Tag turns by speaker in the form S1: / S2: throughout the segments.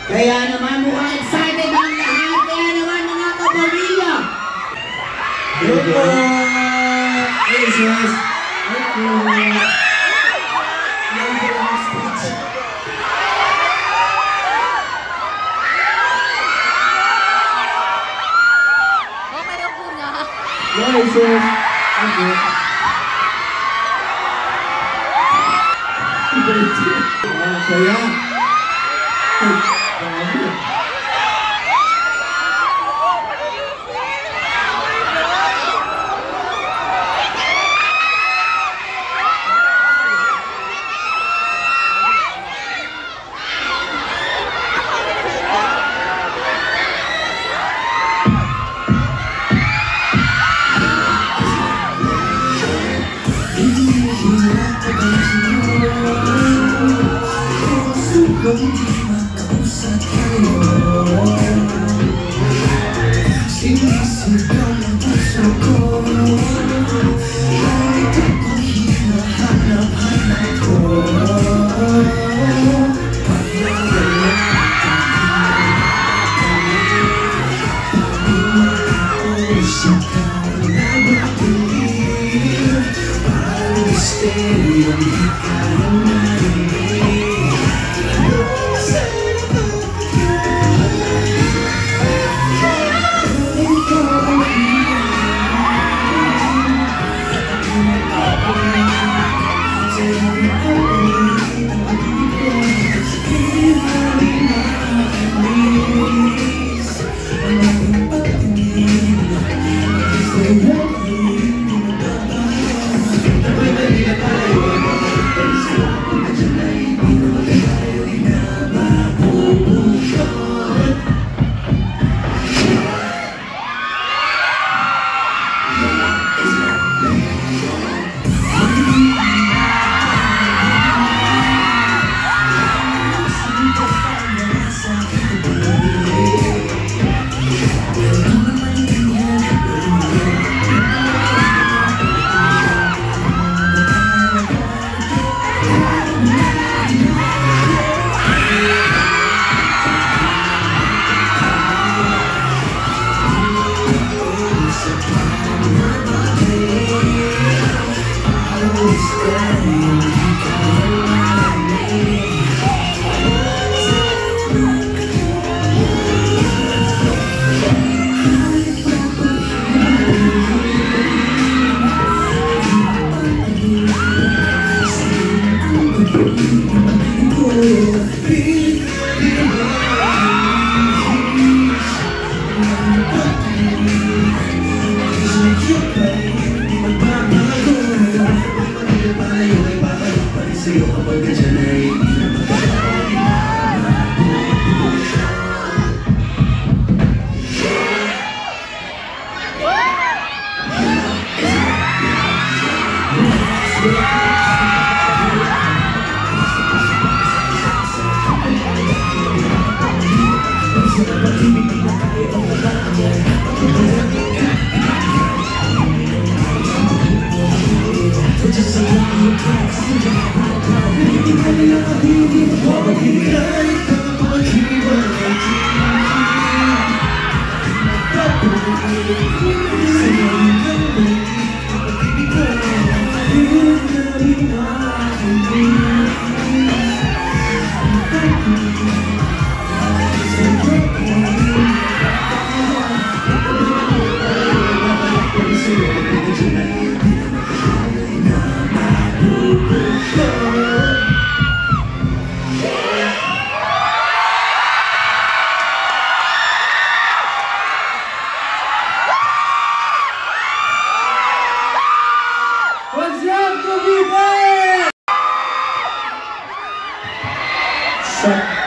S1: Kaya naman mukhang excited ang lahat. Kaya naman mga kapamilya.
S2: Hello! Hey, sis! Hi, sis! Okay. Saya.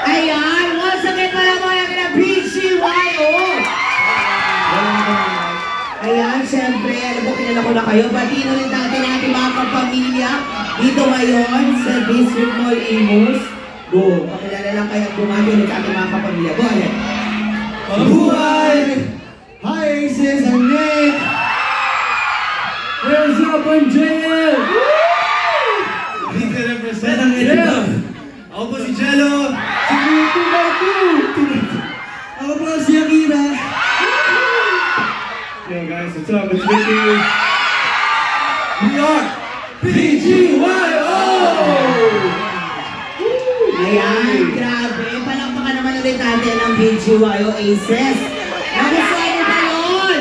S1: Ayan, once again pala mo yung PCYO. Ayan, siyempre, alam ko kilala ko na kayo. Batino rin natin ating mga kapamilya dito ngayon sa District Mall Imus. Go, pakilala lang kayo at bumati ulit sa ating mga kapamilya. Go ahead.
S2: Mabuhay! Hi, sis! I'm Nick! Where's up, I'm JL? Dito represent ang ito. Ako po si Jello. Si Kuya Ako po si Akira.
S3: Yo guys, what's up? It's Vicky.
S2: We are BGYO!
S1: Ayan, grabe. Palakpakan naman ulit natin ang BGYO Aces. Nagustuhan mo ba yun?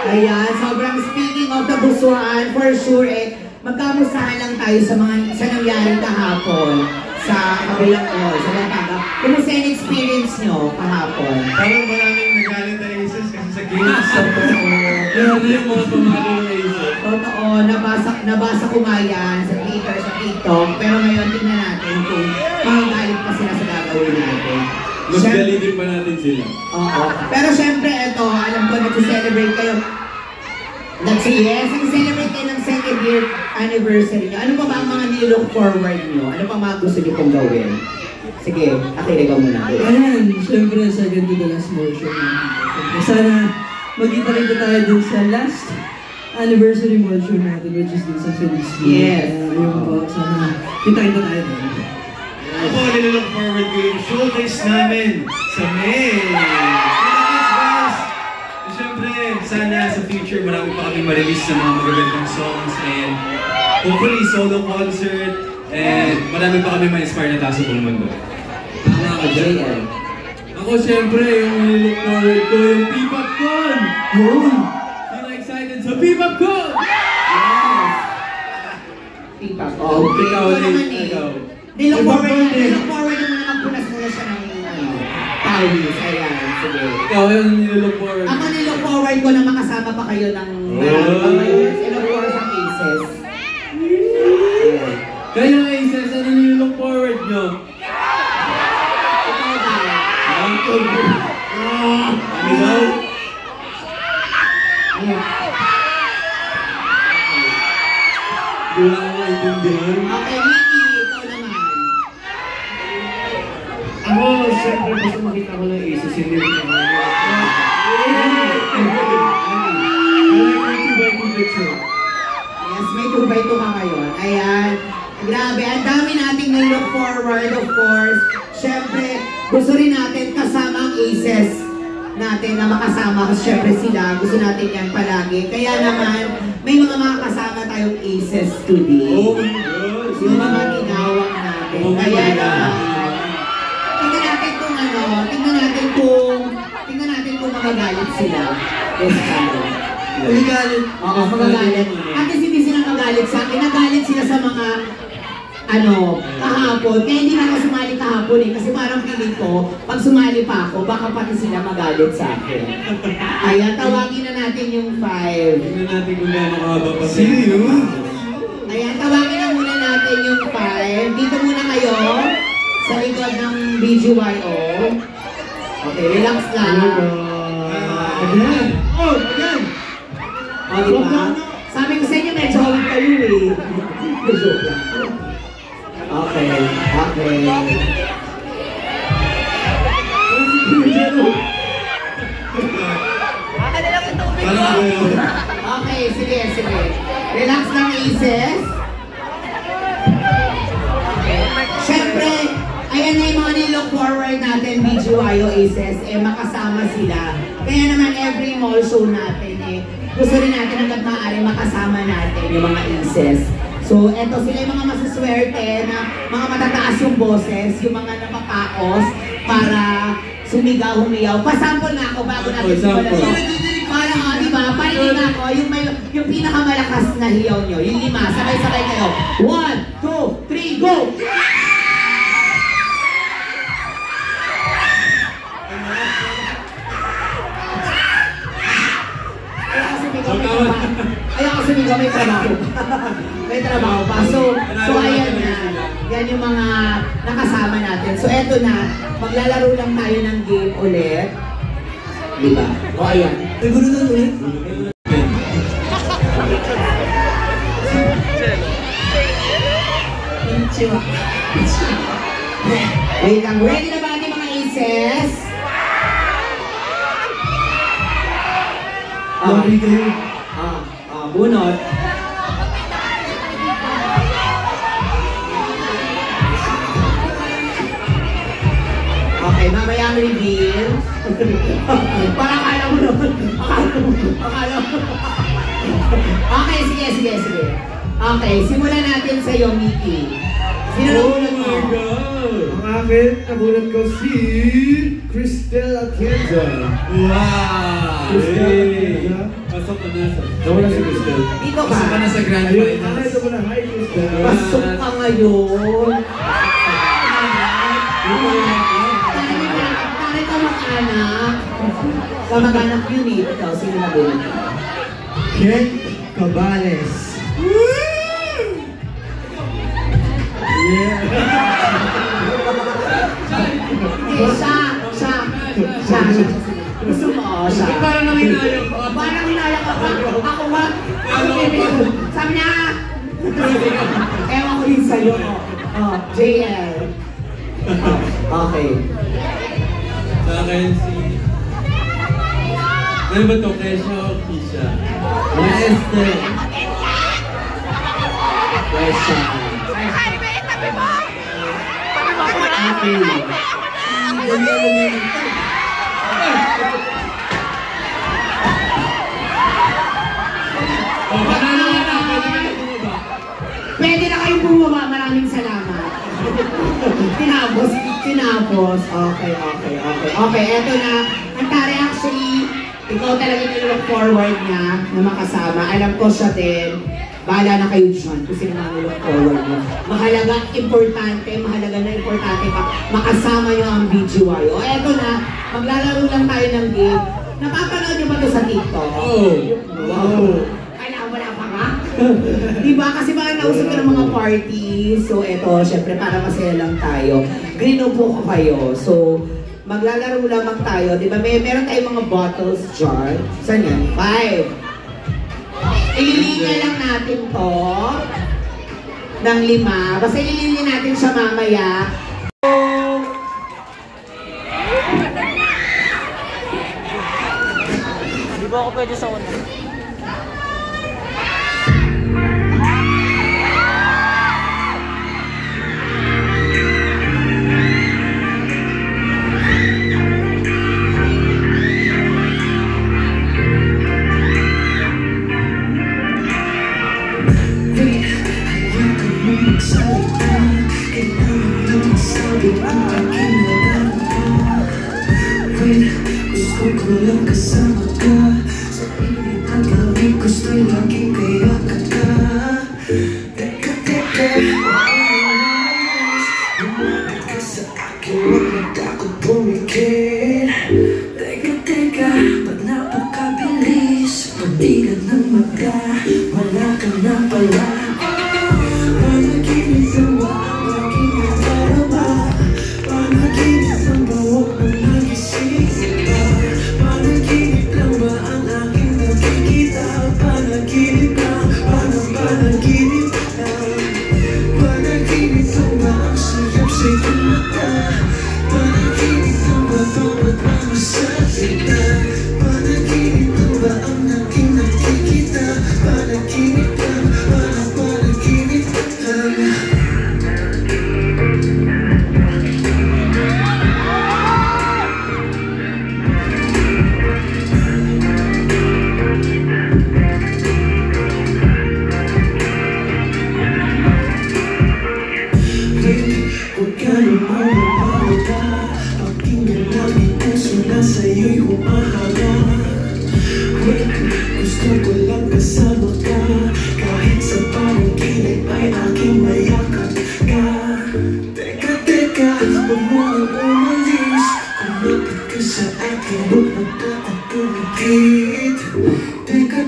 S1: Ayan, sobrang speaking of the Busuan, for sure magkamustahan lang tayo sa nangyari kahapon sa kabilang mall, sa Lataga. Kumusta yung experience nyo kahapon?
S3: Parang maraming nagalit na Aces kasi sa games.
S2: Kaya ano yung mga pamalo ng Aces?
S1: Totoo, nabasa ko nga yan sa Twitter, sa TikTok, pero ngayon tingnan natin kung makagalit pa sila sa gagawin natin.
S2: Mas galitin pa natin sila.
S1: Oo. Pero syempre, ito, alam ko, nag-celebrate kayo. Nag-celebrate kayo ng second year anniversary nyo. Ano pa ba ang mga nilook forward nyo? Ano pa mga gusto nyo pong gawin? Sige, Akira, ikaw muna.
S2: Ayan, syempre, second to the last motion. Syempre, sana magkita rin tayo dun sa last anniversary motion natin, which is dun sa Phillies.
S1: Yes.
S2: Ayun po, sana kita-kita tayo dun.
S3: Ako po, nilook forward ko yung showcase namin sa May. Siyempre, sana sa future marami pa kami ma-release ng mga magagandang songs and hopefully solo concert and marami pa kami ma-inspire na taso buong mundo.
S2: Tama ka dyan. Ako syempre, yung nilook forward ko, yung P-Pop Con! Yun! Sino excited sa P-Pop Con?
S1: Yes! Pipa. Oh, okay.
S2: Ikaw,
S1: Ito naman
S2: Nick, ikaw.
S1: Nilook forward naman na magpunas muna siya ng pawis. Ayan, sige.
S2: Ikaw, yung nilook forward.
S1: Ako nilook forward ko na makasama pa kayo ng marami pang mayores. And of course, ang Aces. Ayan.
S2: Kayo, Aces, ano nilook forward nyo?
S1: Ikaw ba?
S2: Ano daw? Hindi wala akong maintindihan.
S1: Okay, Mickey, ikaw naman.
S3: Ako, siyempre gusto makita ko ng Aces, hindi rin naman.
S1: Yes, may 2x2 ka ngayon. Ayan. Grabe, ang dami nating nilook forward, of course. Siyempre, gusto rin natin kasama ang Aces natin na makasama kasi syempre sila, gusto natin yan palagi. Kaya naman, may mga makakasama tayong Aces today.
S2: Oh my God!
S1: Yung mga tinawag natin.
S2: Oh my
S1: Kaya
S2: God.
S1: naman, tingnan natin kung tingnan natin kung magagalit sila. Yes,
S2: Magalit.
S1: Oo, magagalit. At least hindi sila magalit sa akin. Nagalit sila sa mga kahapon. Kaya hindi na ako sumali kahapon eh. Kasi parang feeling ko, pag sumali pa ako, baka pati sila magalit sa akin. Ayan, tawagin na natin yung 5.
S2: Tingnan natin kung gaano kahaba pa.
S3: Sino?
S1: Ayan, tawagin na muna natin yung 5. Dito muna kayo, sa likod ng BGYO. Okay, relax lang.
S2: Again! Oh, again!
S1: O, diba? Sabi ko sa inyo, medyo hawag kayo eh. Joke lang. Okay, okay. Okay, sige, sige. Relax lang, Aces. Siyempre, ayan na yung mga nilook forward natin, BGYO Aces, makasama sila. Kaya naman every mall show natin gusto rin natin hanggang maaari makasama natin yung mga Aces. So, eto sila yung mga masaswerte na mga matataas yung boses, yung mga napapaos para sumigaw-humiyaw. Pasample na ako bago natin simulan to. Para diba? Parinig ako, yung pinakamalakas na hiyaw nyo, yung 5, sabay-sabay kayo. 1, 2, 3, go! Ayaw kasi may trabaho pa. May trabaho pa. So ayan na. Yan yung mga nakasama natin. So eto na, maglalaro lang tayo ng game ulit. Diba? O ayan.
S2: Siguro na ulit.
S1: Wait lang. Ready na ba ating mga Aces?
S2: Sorry kayo.
S1: Bunot. Okay, mamaya ang reveal. Parang akala mo naman. Akala mo. Okay, sige. Okay, simulan natin sa iyo, Mickey. Sino nabunan mo?
S4: Oh my God! Ang akin, nabunan ko si Cristel Atienza.
S3: Wow!
S4: Cristel
S3: Hey!
S4: Atienza.
S3: Pasok ka na sa...
S4: Nawala si Cristel.
S1: Dito ka.
S3: Pasok ka na sa Grand
S4: Ayun,
S3: Finals.
S4: ito mo na. Hi, Cristel.
S1: Pasok ka ngayon. Pare ka mag-anak. Kamag-anak yun eh. Ikaw, sino nabunan ka?
S4: Ken Cabales. Yeah.
S1: Siya. Gusto mo, siya.
S3: Parang nanginayang ka.
S1: Parang hinala ka pa. Ako ba? Sabi niya. Ewan ko din sa'yo. JL. Okay.
S3: Sa akin si... Ano ba to? Kesha o Kisha?
S1: Esther. Kesha. Pwede na kayong bumaba. Maraming salamat. Tinapos. Okay, eto na. Ang tari actually, ikaw talaga nilook forward niya na makasama. Alam ko siya din. Bahala na kayo dyan kung sino na nilook forward niya. Mahalaga ka. Makasama niyo ang BGY. O eto na, maglalaro lang tayo ng game. Napapanood niyo ba ito sa TikTok?
S4: Wow.
S1: Kailangan wala pa nga? Diba? Kasi baka nausap ka ng mga parties. So eto, syempre para masaya lang tayo. Grinupo ko kayo. So, maglalaro lamang tayo. Diba? Meron tayong mga bottles jar. Saan yan? 5. Ililinya lang natin to ng 5. Basta ililinya natin siya mamaya.
S5: Di ba ako pwede sa una?
S6: Gusto ko lang kasama ka sa init at lamig, gusto'y laging kayakan ka. Teka, lumapit ka sa akin, huwag natakot pumikit. Teka, ba't napakabilis? Pagdilat ng mata, wala ka na pala. Panaginip na ba ang aking nadarama? Panaginip na ba huwag mong nagising? Panaginip lang ba ang aking nakikita? Panaginip lang, panaginip lang. Panaginip lang ba ang sayap sa iyong mata? Panaginip lang ba ito nagmamasakit na? Panaginip lang ba ang aking nakikita? Panaginip lang, panaginip lang. Huwag ka naman magpapalita. Pakinggan lang ang puso na sa'yo'y humahanga. Gusto ko lang kasama ka. Kahit sa panaginip ay aking mayakap ka. Teka, huwag mo nang umalis. Kumapit ka sa akin, huwag natakot pumikit. Teka,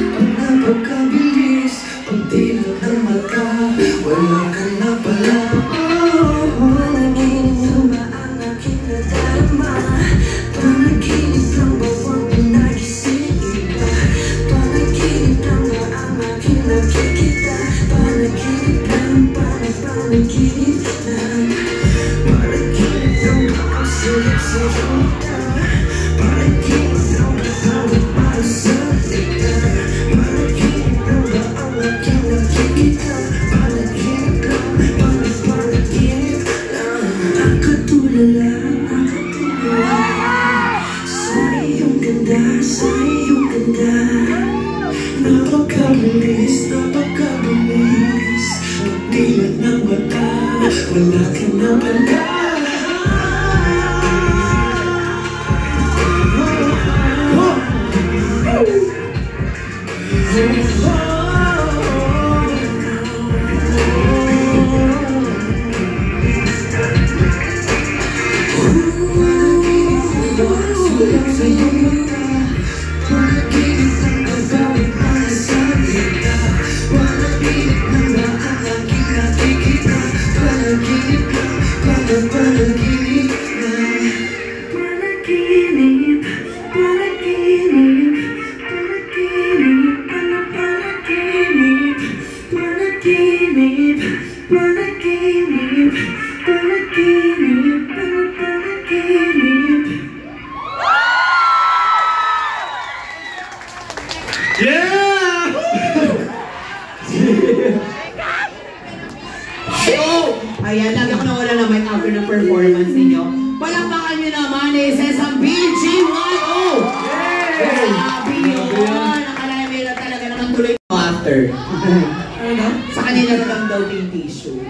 S6: pag napagkabilis, pagdilat ng mata, wala ka na pala. Panaginip lang ba ang aking nadarama? Panaginip lang ba huwag mong nagising iba? Panaginip lang ba ang aking nakikita? Panaginip lang, panaginip lang. Panaginip lang ba ang silip sa iyong mata? Panaginip lang ba tawag para sa lita? Panaginip lang ba ang aking nakikita? Panaginip lang, panaginip lang. Ang katulala, ang wala ka na pala.
S1: Ayan, lagi ako nawala na mic after ng performance ninyo. Palakpakan nyo naman eh, Sesam BGYO! Grabe yun! Akala nila talaga naman tuloy mo after. Sa kanila na lang daw yung tissue.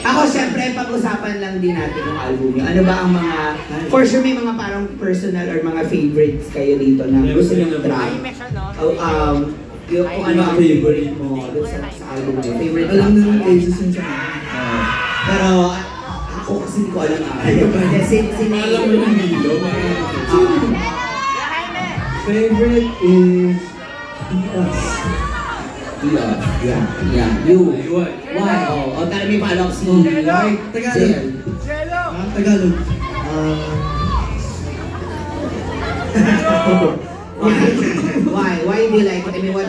S1: Ako, syempre, pag-usapan lang din natin yung album nyo. Ano ba ang mga, for sure may mga parang personal or mga favorites kayo dito na gusto nyo try. Yung kung ano ang favorite mo doon sa album nyo. Favorite
S2: Alam
S1: track.
S2: naman cases yun sa akin.
S1: Pero ako kasi hindi ko alam kasi
S3: Alam mo yung hilo?
S2: Favorite is Us.
S1: Yeah. You. Why? Oh, tell me follow-ups mo.
S2: Why? Tagalog. Tagalog.
S1: Why do you like it? I mean, what?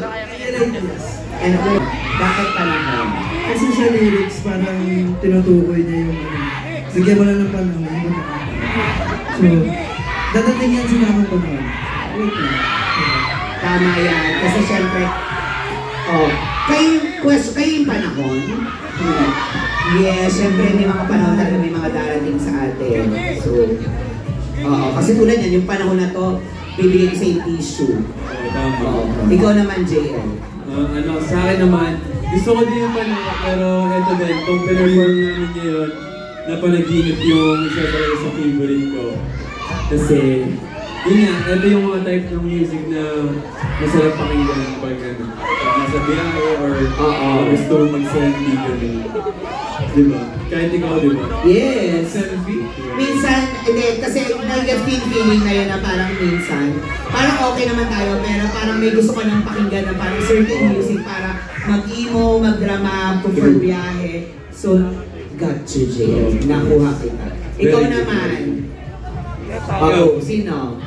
S1: And bakit panahon?
S2: Kasi sa lyrics, parang tinutukoy niya yung bigyan mo lang ng panahon. So, dadating yan sa tamang panahon. Wait lang.
S1: Tama yan. Kasi syempre, kayo yung panahon. Yes, syempre may mga panahon talaga, may mga darating sa atin. So, kasi tulad yan, yung panahon na to, bibigyan ko sa yung tissue.
S3: Tama.
S1: Ikaw naman, JL.
S3: Sa akin naman, gusto ko din yung panahon, pero eto din, kung pinarform namin ngayon, napanaginip yung isa talaga sa favorite ko. Kasi, yun nga, ito yung mga type ng music na masarap pakinggan pag nasa biyahe or gusto mo mag-selfie gano'n. Diba? Kahit ikaw, diba?
S1: Yes.
S3: Selfie?
S1: Minsan, hindi, kasi nag-get feeling na yun na parang minsan, parang okay naman tayo, pero parang may gusto ka nang pakinggan na parang certain music para mag-emo, mag-drama, for biyahe. So, got you, Jay. Nakuha kita. Ikaw naman. Sino?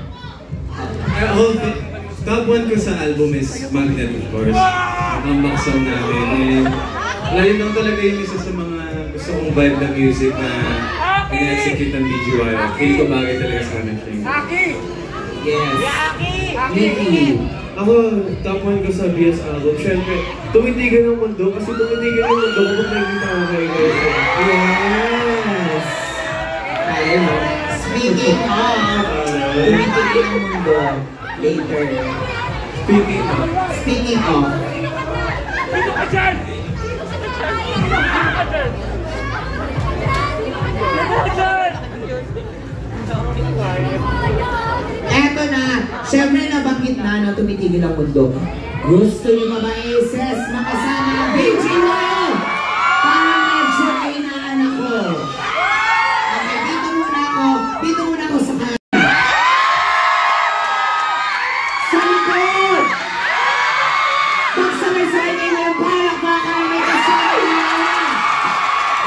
S3: Top 1 ko sa album is Magnet, of course. Ang comeback song namin. Layo lang talaga yung isa sa mga gusto kong vibe ng music na in-execute ng BGY. Feel ko bagay talaga sa amin siya.
S1: Yes. Nicky.
S4: Ako, top 1 ko sa BS album. Siyempre, tumitigan ng mundo kasi tumitigan ng mundo kapag nakikita ko kayo guys.
S1: Yes. Ayun. Speaking of, tumitigan ng mundo later. Speaking of, eto na, syempre nabanggit na na tumitigil ang mundo. Gusto niyo ba i-ses makasama ang BGYO? Parang medyo kainaan ako. Okay, dito muna ako sa kanan. Sa likod! Pagsabay-sabay kayo na yung palakpakan may kasama na.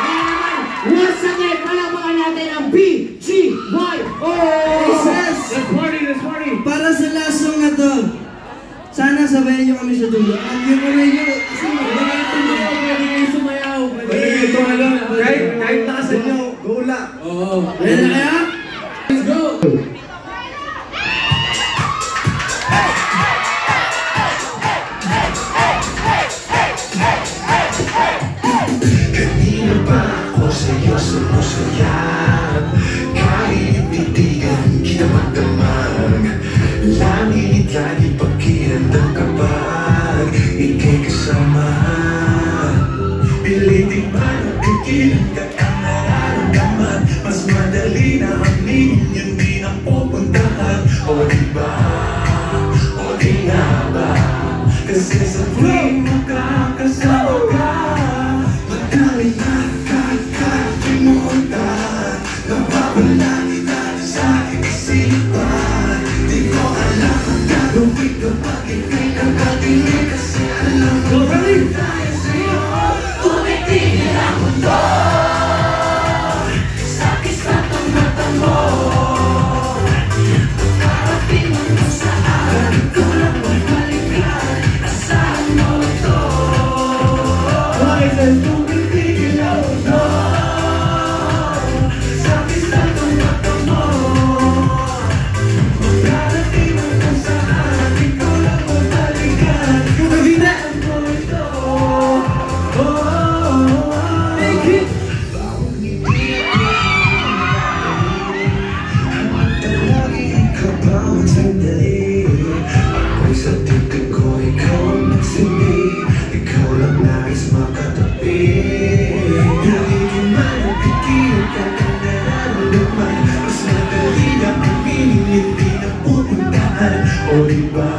S1: Kaya naman, once again, palakpakan natin ang BGYO!
S4: Let's party!
S2: Para sa last song na to, sana sabayan niyo kami sa dulo. At yung kamay niyo, kasi magagay tuloy. Pwede kayo sumayaw.
S4: Pwede kayo tumalon. Kahit nakasan nyo, gula.
S3: Oo.
S2: Ready na kaya? Let's go!
S6: Kanina pa ako sa'yo sumusuyan. Kahit titigan kita magdamag. Langit lagi pagkirandam kapag ika'y kasama. Pilitin man ang ilan ka ang nararamdaman. Mas madali na aminin, yun din ang pupuntahan. O diba? O di nga ba? Kasi sa tuwing makakasama ka, madali nakakalimutan. Nawawala na sa isipan. Di ko alam kung gagawin kapag ika'y nakatinig. Kasi alam ko rin tayo sa'yo. Tumitigil ang mundo. Sakit sa mata mo. Makarating mo na saan. Ikaw lang magbalikan. Asahan mo ito. Bakit ang tumitigil ang mundo? Sakit sa mata mo. Makarating mo na saan. Ikaw lang magbalikan. Asahan mo ito. Make it. Bawang ngiti lagi ka bawat sandali. Ako'y sa titig ko, ikaw ang nagsindi. Ikaw lang nais makatabi. Dahil di man nagkikita ka ng nararamdaman. Mas madali na aminin, hindi na pupuntahan. O diba?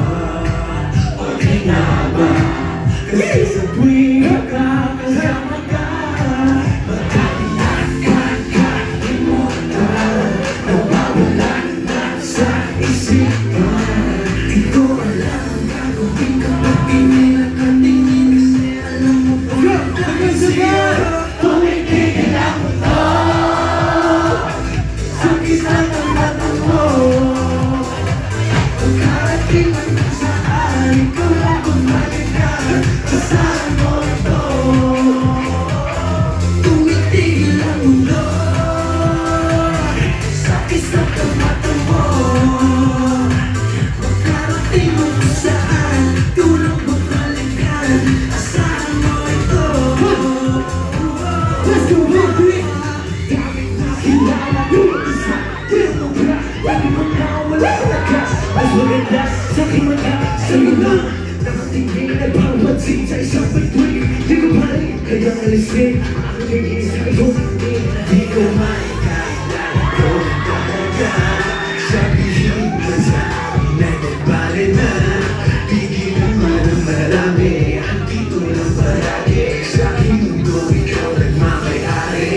S6: O di nga ba? Kasi sa tuwing nakakasama ka, madali nakakalimutan. Nawawala na sa isipan. Di ko alam ang gagawin kapag pinilang ka tingin. Kasi alam mo po na tumitigil ang mundo. Sakit lang ang mata mo. Pagkarating mo na saan, ikaw lang bumalikan. Asahan mo ito. Tumitigil ang mundo. Sakit lang ang mata mo. Pagkarating mo na saan, ikaw lang bumalikan. Asahan mo ito. Let's go, baby! Daming nakilala ko isa. Tinobra, lagi mo na wala lakas. Mas maganda sa aking mata, sa'yo lang. Nakatingin na papansin sa isang bituin. Di ko pa rin kaya alisin. Ang tingin sa'yo, di ko maikailan ko talaga. Sabihin mo sa akin na nagbali na. Pigilan mo ng marami. Andito lang palagi. Sa aking mundo, ikaw nagmamayari.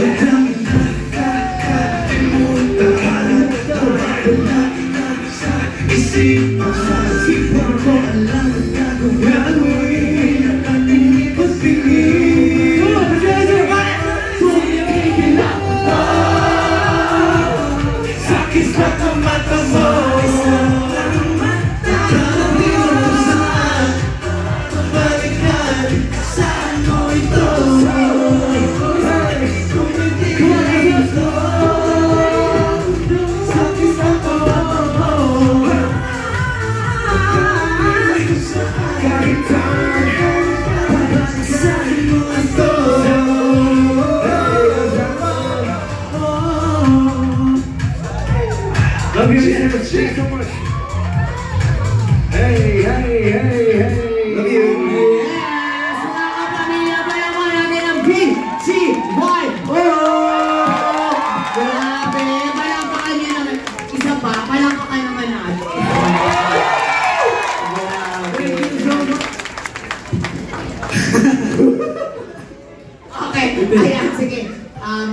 S6: Ang daming nakakalimutan. Nawawala na sa isipan. Isipan ko alam ang gagawin. Nakatingin ko tingin. Tumitigil ang mundo. Sakit sa mata mo. Nakarating mo na saan. Balikan. Asahan mo ito. Tumitigil ang mundo. Sakit sa mata mo. Kahit saan. Asahan mo ito. Love you so much. Thank you so much. Hey, hey, hey, hey. Love you.
S1: Yes! Mga kapamilya, payaman natin ang BGY! Grabe! Palangpakan nyo naman. Isa pa, palangpakan naman natin. Okay, ayan, sige.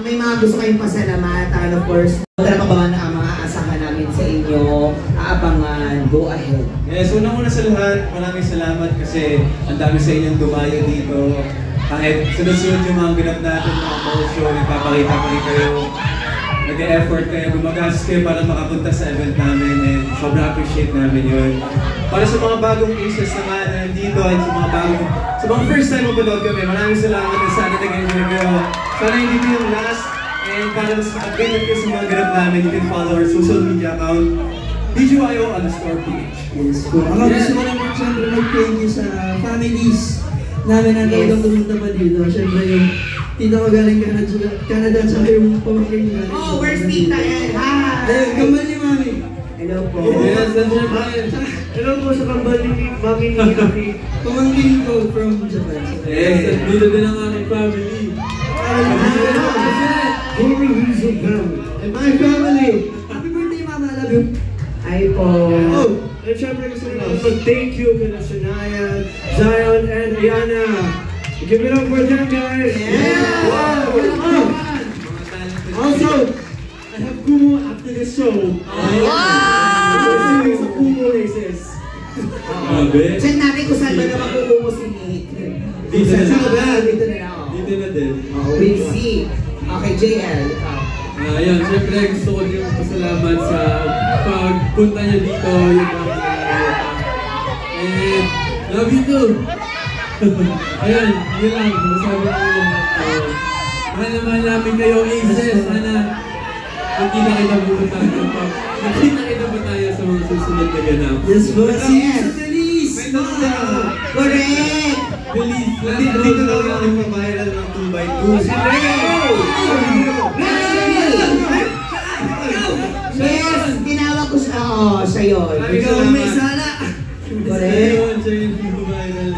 S1: May mga gusto kayong pasalamatan, of course. Talagang ba na ang mga asahan namin sa inyo, aabangan, go ahead.
S3: Yes, unang-una sa lahat, maraming salamat kasi ang dami sa inyong dumayo dito. Kahit sunod-sunod yung mga ganap natin, mga motion, nagpapakita pa rin kayo. Nag-e-effort kayo, gumagastos kayo para makapunta sa event namin and sobrang appreciate namin yun. Para sa mga bagong cases naman na nandito at sa mga first time mapanood kami, maraming salamat at sana nag-enjoy kayo. Sana hindi ito yung last and para sa update kayo sa mga ganap namin, you can follow our social media account, BGYO_PH.
S2: Yes po. Ako gusto ko naman siyempre mag-thank you sa families namin na talagang pumunta pa dito. Siyempre yung tita ko galing Canada at saka yung pamangkin natin.
S1: Oh, where's tita yan? Hi!
S2: Ayun, kambal ni Mami.
S1: Hello po.
S3: Yes, and syempre,
S4: Hello po sa kambal ni Mami ni Mami.
S2: Pamangkin ko from Japan.
S3: yes, at dito din ang aking family.
S4: Gary Hazelbell. And my family.
S2: Happy birthday, Mama. I love you.
S1: Ay po.
S4: Oh, and syempre gusto ko naman mag-thank you kina Shania, Zion, and Ayana. Give it up for them, guys.
S1: Yeah.
S4: Wow. Also, I have Kumu after the show. Wow! Sa Kumu races.
S3: Grabe.
S1: Check natin kung saan ba naman kukumo si Nate.
S3: Dito na
S1: Saan ba?
S3: lang.
S1: Dito na lang.
S3: Dito na din.
S1: We'll see. Okay, JL.
S3: Ayun, syempre gusto ko din pasalamat sa pagpunta niyo dito. Yung and love you too. Ayun, yun lang. Masabi ko lang. Mahal na mahal namin kayo, Aces. Sana nakita pa tayo sa mga susunod na ganap.
S2: Yes, boss.
S1: Yes.
S2: Feliz.
S1: Correct!
S3: Feliz lang.
S4: Dito na lang yung viral ng 2x2.
S1: Yes! Tinawag ko siya. Oo, siya yun.
S2: Ikaw ang may sala.
S1: Correct.
S3: Ayun, siya yung viral.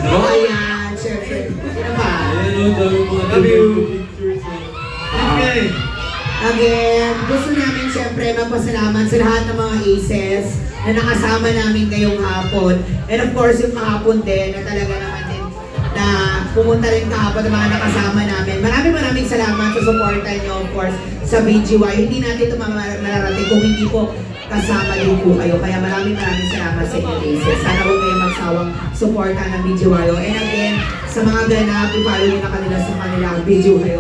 S1: Oh, ayan. Siyempre. Sino ba?
S3: Ayun, dami mga
S4: Love you.
S3: pictures.
S4: Okay.
S1: Again, gusto namin siyempre magpasalamat sa lahat ng mga aces na nakasama namin ngayong hapon. And of course, yung kahapon din na talaga naman din na pumunta rin kahapon ng mga nakasama namin. Maraming salamat sa suporta niyo, of course, sa BGY. Hindi natin ito mararating kung hindi po kasama din po kayo. Kaya maraming salamat sa inyo, aces. Sana huwag kayong magsawang suporta ng BGY. And again, sa mga ganap, i-follow nyo na kanila sa kanilang BGY.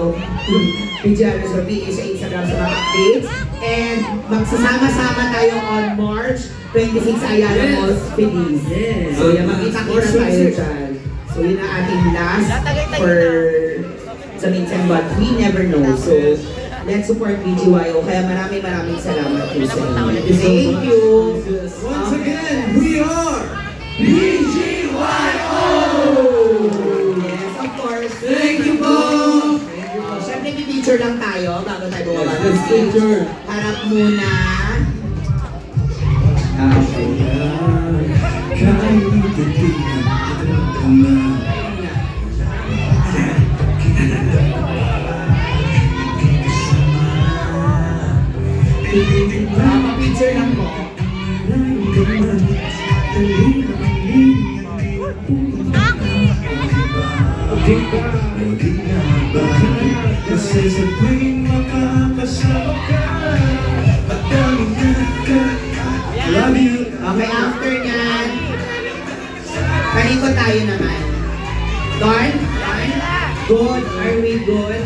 S1: BGY sa PH sa Instagram sa mga updates. And magsasama-sama tayo on March 26 Ayala Malls, Feliz.
S2: Yes.
S1: So yan, makita-kita tayo dyan. So yun ang ating last for sa minsan, but we never know. So let's support BGYO. Kaya maraming salamat po sa inyo. Thank you.
S4: Once again, we are BGYO!
S1: Yes, of course.
S4: Thank you po!
S1: Siyempre, picture lang tayo bago tayo bumaba ng
S3: Yes,
S1: stage.
S3: picture.
S1: Harap muna. Picture lang po.
S6: Kasi sa tuwing makakasama ka, pagdaming ka, love you.
S1: Okay, after nyan, talikod tayo naman. Gone? Good? Are we good?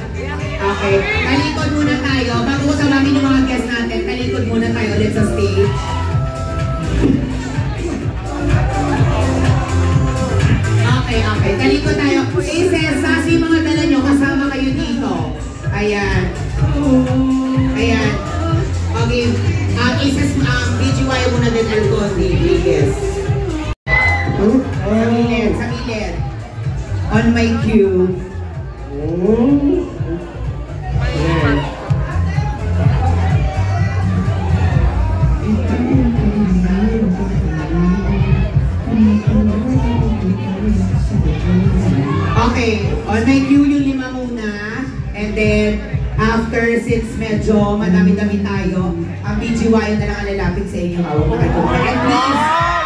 S1: Okay, talikod muna tayo. Bago ko sabamin yung mga guests natin, talikod muna tayo ulit sa stage. Okay, talikod tayo. Aces, sasi mga dala nyo, kasama kayo dito. Ayan. Ayan. Okay, Aces, BGY muna din alcohol ni Vegas. Sa gilid. On my cue. Okay, on my cue yung 5 muna. And then, after since medyo madami-dami tayo, ang BGY na lang ang lalapit sa inyo. Hawak na kayo. And please,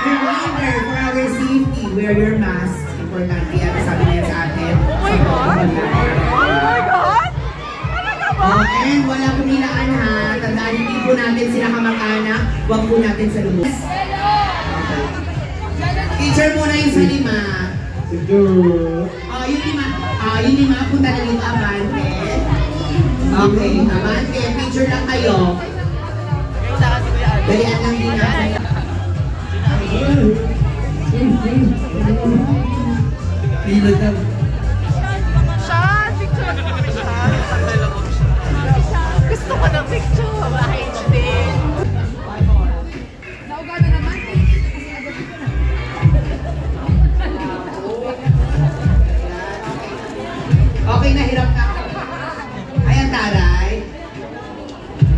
S1: reminder for our safety, wear your mask. Importante yan. Sabi na yan sa atin. And wala pumilaan ha. Tandaan, hindi po natin sila kamag-anak. Huwag po natin sa lubos. Okay. Teacher muna yung sa 5. Yung 5, punta na dito, abante. Okay, abante. Picture lang kayo. Dalian lang din natin.
S2: Pilot lang.
S5: Gusto ko ng picture. HD. Naugada naman.
S1: Okay, nahirap na ako. Ayan, taray.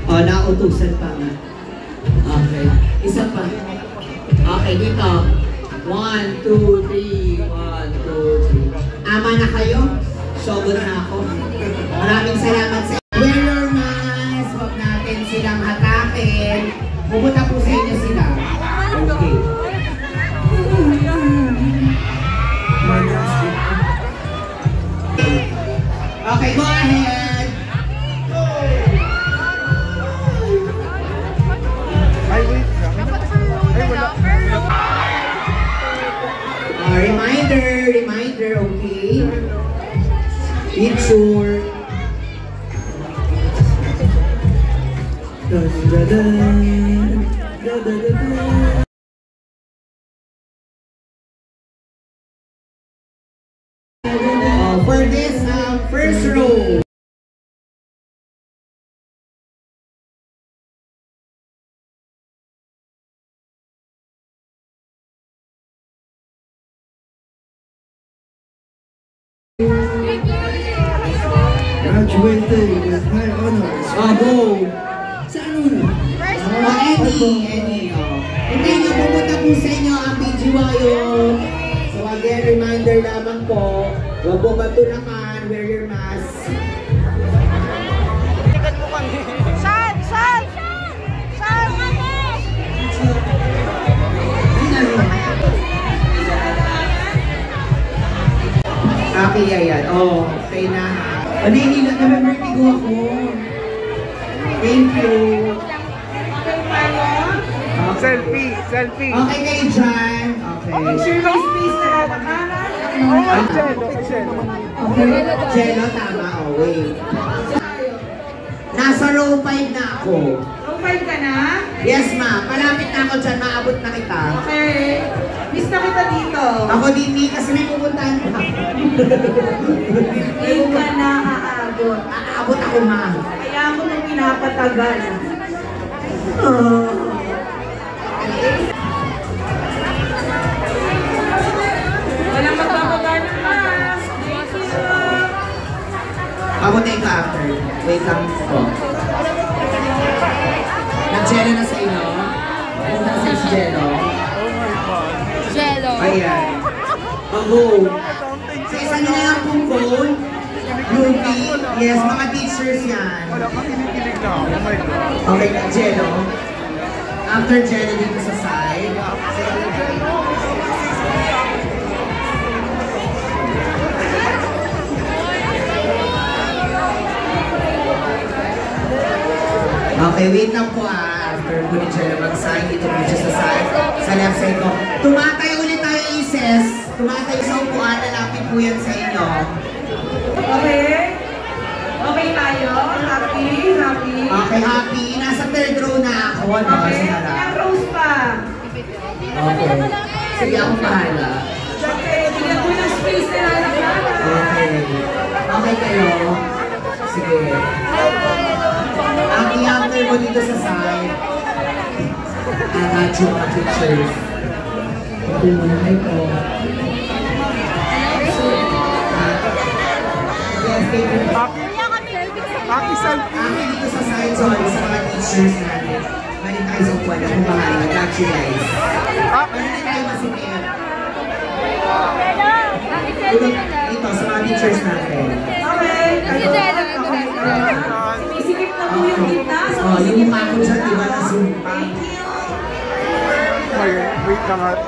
S1: O, nautusan pa nga. Okay. Isa pa. Okay, dito. 1, 2, 3. 1, 2, 3. Ama na kayo? Sobo na ako. Maraming salamat sa Wear your mask. Huwag natin silang hatakin. Pupunta po sa inyo sila. Okay. Okay, go ahead. Reminder, okay? Picture. For this first row.
S2: Graduated with high honors.
S1: Go!
S2: Sa ano na?
S1: Any. Hindi nyo pumunta po sa inyo ang BGYO. So again, reminder lamang po, huwag po matulakan, wear your mask.
S5: Saan kami?
S1: Okay, ayan. Okay na. Nanihilot na vertigo ako. Thank you.
S7: Selfie.
S1: Okay kayo dyan. Okay.
S7: Space na
S1: Jello, tama. Wait. Nasa row 5 na ako.
S7: Row 5 ka na?
S1: Yes, ma'am. Malapit na ako dyan. Maabot na kita.
S7: Okay. Miss na kita dito.
S1: Ako din, kasi may pupuntahan pa.
S7: Hindi ka na aabot.
S1: Aabot ako, ma'am.
S7: Kaya ako nung pinapatagal. Walang magpapagal ng mask. Thank you.
S1: Abot na ito after. Wait lang po. Nag-jello na sa inyo? Ano na sa jello?
S5: Jello.
S1: Ayan. Go. Sa isa nila lang pong phone. Groupie. Yes, mga teachers yan. Okay, jello. After jello dito sa side. Okay, wait lang po after po ni Jello mag-sign, dito po siya sa side, sa left side ko. Tumatay ulit tayo, Isis. Tumatay sa upuan, lalapit po yan sa inyo.
S7: Okay? Okay tayo? Happy?
S1: Okay, happy. Nasa third row na ako.
S7: Okay,
S1: Sa harap.
S7: ilang rows pa?
S1: Okay. Sige, ako bahala.
S7: Okay, bigyan ko ng space na lalakad.
S1: Okay. Okay kayo. Sige. Ang i-after mo dito sa side. Got you mga pictures. Ito muna kayo po. Yes, thank you. Akin dito sa side, sorry, sa mga teachers natin. Manin tayo sa upuan. Ako bahala. Got you guys. Manin tayo masikip. Ito, sa mga teachers natin.
S7: Okay. Sinisikip na po yung gitna.
S1: Yung mukha ko dyan, diba, na-zoom pa.
S7: Wait lang at.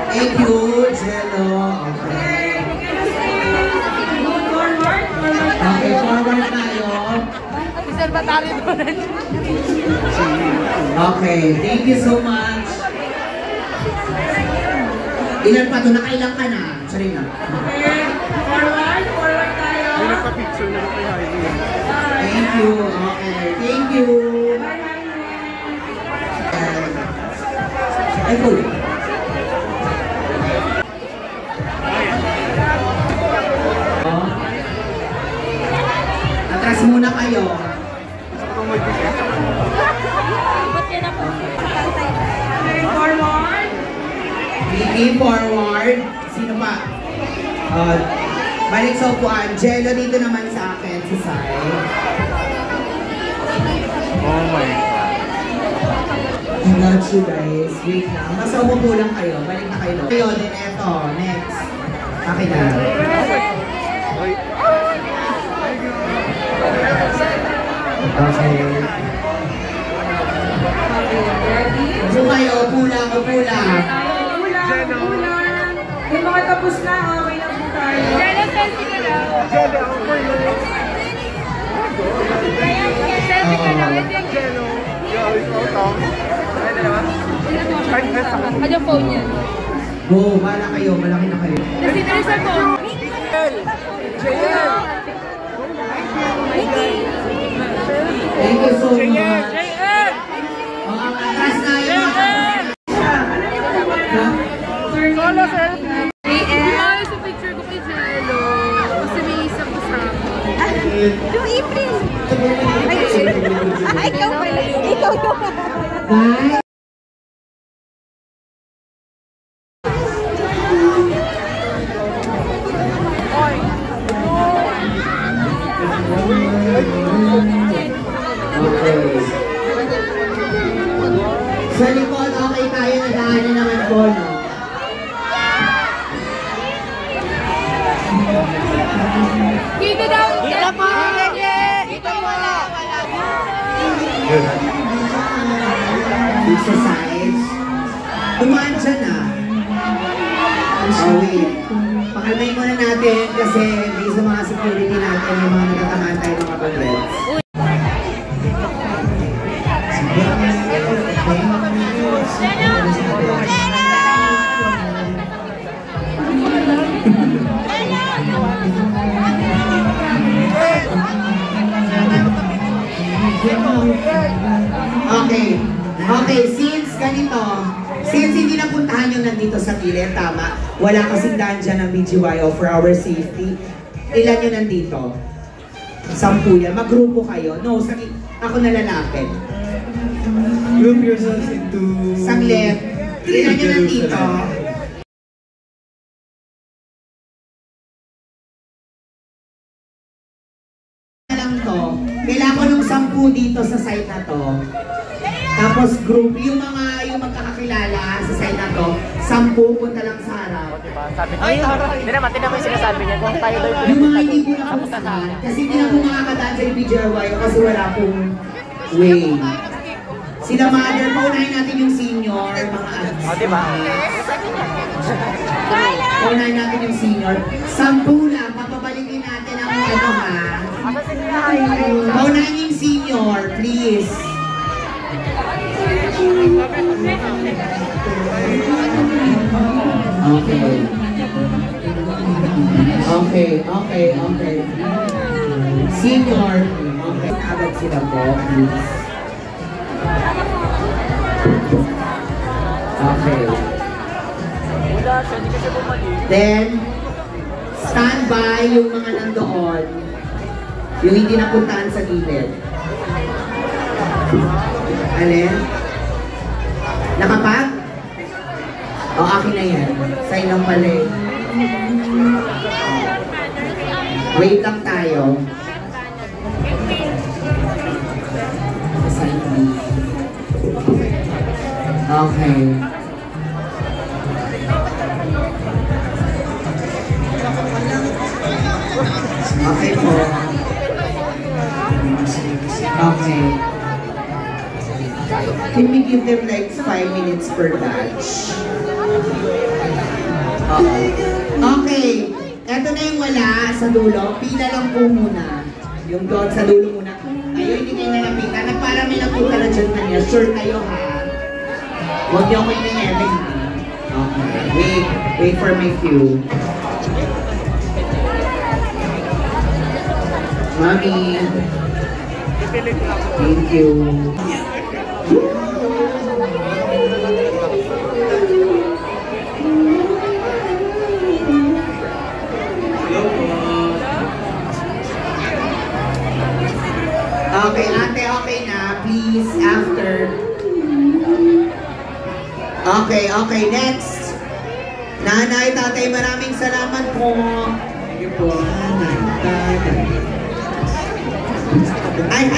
S1: Thank you, Jello. Okay. Okay, forward tayo.
S5: Observatory doon.
S1: Okay, thank you so much. Ilan pa ito? Nakailang ka na? Sorry na.
S7: Okay. Forward tayo.
S1: Thank you. Okay, thank you. Ay, cool. Atras muna kayo.
S7: Okay, forward.
S1: Vicky, forward. Sino pa? Balik sa upuan. Jello dito naman sa akin, sa side.
S7: Oh my God.
S1: I got you guys. Wait lang. Basta umupo lang kayo. Balik na kayo. Kayo din, eto. Next. Akin na. Okay. Upo kayo, upo lang, upo lang.
S7: Ulan. Yung mga tapos na, okay na po tayo. Jello, selfie ka lang. Jello, ako po yun. Selfie ka lang. Jello. Ano phone niya?
S1: Oo, bala kayo, malaki na kayo.
S7: Kasi na sa phone.
S1: Thank you so much.
S7: JL!
S1: Ang atas na yun.
S7: Solo selfie. JL! Sa picture ko kay Jello. Kasi may isang kasama.
S5: Yung April! Ay, ikaw pala. Ikaw yung...
S1: Bye. Okay. Sa likod, okay tayo, nagaanan naman po, no?
S7: Dito daw!
S5: Dito po! Dito wala!
S1: Dito sa sides. Dumaan dyan, ah. Oh, wait. Pakalmay muna natin kasi based sa mga security natin, may mga nagtatamaan tayo ng mga paglets. Okay. Okay, since ganito, since hindi napuntahan yung nandito sa gilid, tama, wala kasing daan dyan ng BGYO for our safety. Ilan yung nandito? 10 yan. Magrupo kayo. No, ako nalalapit.
S4: Group yourselves into...
S1: Saglit. Ilan yung nandito? Lang to. Kailangan ko nung 10 dito sa side na to. Tapos group, yung magkakakilala sa side na to, 10 punta lang sa harap.
S5: Ay, hindi naman, tinan mo yung sinasabi niya. Kung tayo daw
S1: Yung mga hindi ko nakapuntahan, kasi hindi na po makakadaan sa BGRY kasi wala pong way. Sila mother, paunahin natin yung senior, mga ads.
S5: O, diba?
S1: Paunahin natin yung senior. 10 lang, papabalikin natin ang ano ha. Paunahin yung senior, please. Okay. Senior, okay. Agad sila po, please. Okay. Then, stand by yung mga nandoon. Yung hindi napuntahan sa gilid. Alin? Nakapag? O, akin na yan. Sign lang pala eh. Wait lang tayo. Sign me. Okay. Okay po. Okay. Can we give them like 5 minutes per batch? Okay. Eto na yung wala sa dulo. Pila lang po muna. Yung doon sa dulo muna. Ayun, hindi kayo nalapita. Nagpara may napunta na dyan kanya. Sure kayo ha. Huwag niyo ako inenebe. Okay. Wait for my cue. Mami. Thank you. Okay, ate, okay na. Please, after. Okay, next. Nanay, tatay, maraming salamat po. Thank you po. Nanay, tatay. Ay,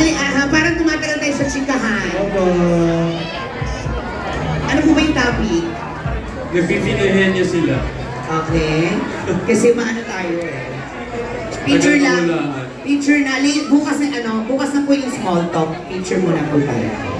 S1: parang tumatagal tayo sa chikahan. Ano po ba yung topic?
S3: Nagpipilihan niya sila.
S1: Okay. Kasi maano tayo eh. Picture lang. Picture na. Bukas na po yung small small talk. Picture muna po tayo.